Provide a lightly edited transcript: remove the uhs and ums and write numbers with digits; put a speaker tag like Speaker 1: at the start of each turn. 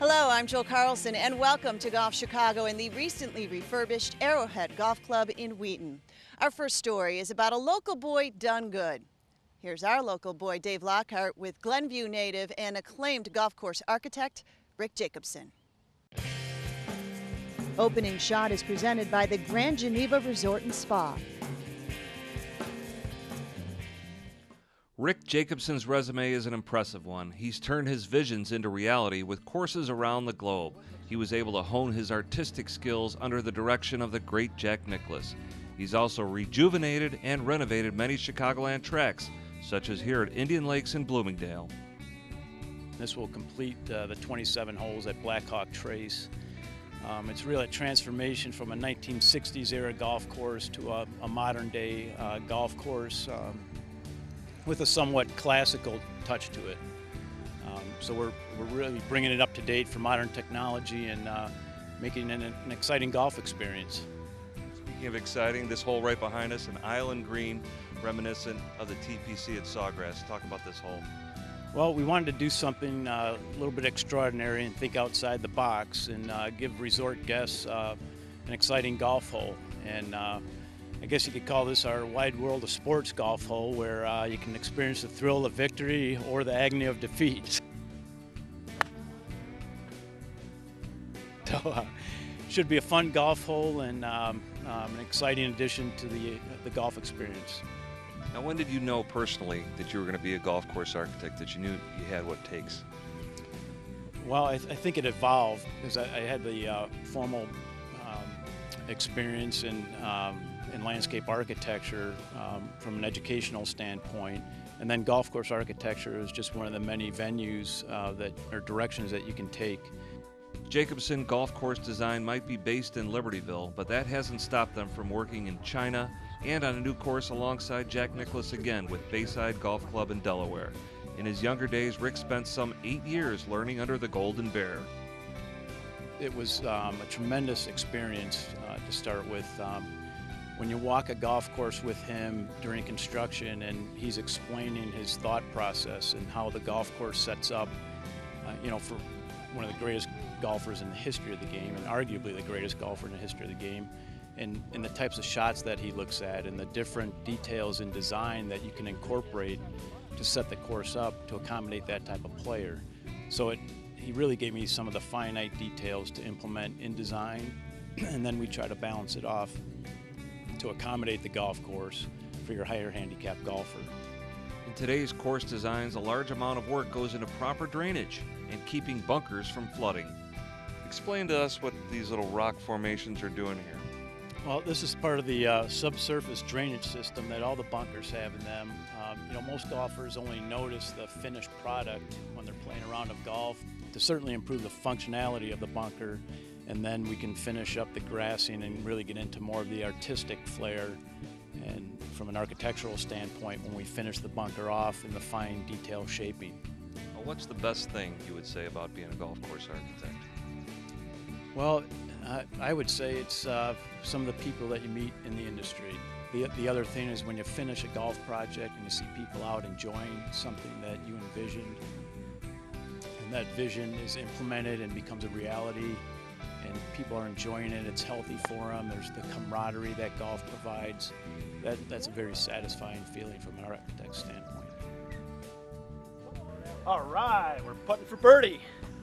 Speaker 1: Hello, I'm Joel Carlson, and welcome to Golf Chicago in the recently refurbished Arrowhead Golf Club in Wheaton. Our first story is about a local boy done good. Here's our local boy, Dave Lockhart, with Glenview native and acclaimed golf course architect, Rick Jacobson. Opening shot is presented by the Grand Geneva Resort and Spa.
Speaker 2: Rick Jacobson's resume is an impressive one. He's turned his visions into reality with courses around the globe. He was able to hone his artistic skills under the direction of the great Jack Nicklaus. He's also rejuvenated and renovated many Chicagoland tracks, such as here at Indian Lakes in Bloomingdale.
Speaker 3: This will complete the 27 holes at Blackhawk Trace. It's really a transformation from a 1960s era golf course to a modern day golf course with a somewhat classical touch to it. So we're really bringing it up to date for modern technology and making it an exciting golf experience.
Speaker 2: Speaking of exciting, this hole right behind us, an island green reminiscent of the TPC at Sawgrass. Talk about this hole.
Speaker 3: Well, we wanted to do something a little bit extraordinary and think outside the box and give resort guests an exciting golf hole. And I guess you could call this our wide world of sports golf hole, where you can experience the thrill of victory or the agony of defeat. So should be a fun golf hole and an exciting addition to the golf experience.
Speaker 2: Now, when did you know personally that you were going to be a golf course architect, that you knew you had what it takes?
Speaker 3: Well, I think it evolved because I had the formal experience in landscape architecture from an educational standpoint, and then golf course architecture is just one of the many venues or directions that you can take.
Speaker 2: Jacobson golf course design might be based in Libertyville, but that hasn't stopped them from working in China and on a new course alongside Jack Nicklaus again with Bayside Golf Club in Delaware. In his younger days, Rick spent some 8 years learning under the Golden Bear.
Speaker 3: It was a tremendous experience to start with. When you walk a golf course with him during construction and he's explaining his thought process and how the golf course sets up, for one of the greatest golfers in the history of the game, and arguably the greatest golfer in the history of the game, and the types of shots that he looks at and the different details in design that you can incorporate to set the course up to accommodate that type of player. So he really gave me some of the finite details to implement in design, and then we try to balance it off to accommodate the golf course for your higher handicap golfer.
Speaker 2: In today's course designs, a large amount of work goes into proper drainage and keeping bunkers from flooding. Explain to us what these little rock formations are doing here.
Speaker 3: Well, this is part of the subsurface drainage system that all the bunkers have in them. Most golfers only notice the finished product when they're playing a round of golf to certainly improve the functionality of the bunker, and then we can finish up the grassing and really get into more of the artistic flair. And from an architectural standpoint, when we finish the bunker off in the fine detail shaping.
Speaker 2: Well, what's the best thing you would say about being a golf course architect?
Speaker 3: Well, I would say it's some of the people that you meet in the industry. The other thing is when you finish a golf project and you see people out enjoying something that you envisioned, and that vision is implemented and becomes a reality, and people are enjoying it, it's healthy for them, there's the camaraderie that golf provides. That's a very satisfying feeling from an architect's standpoint.
Speaker 4: All right, we're putting for birdie.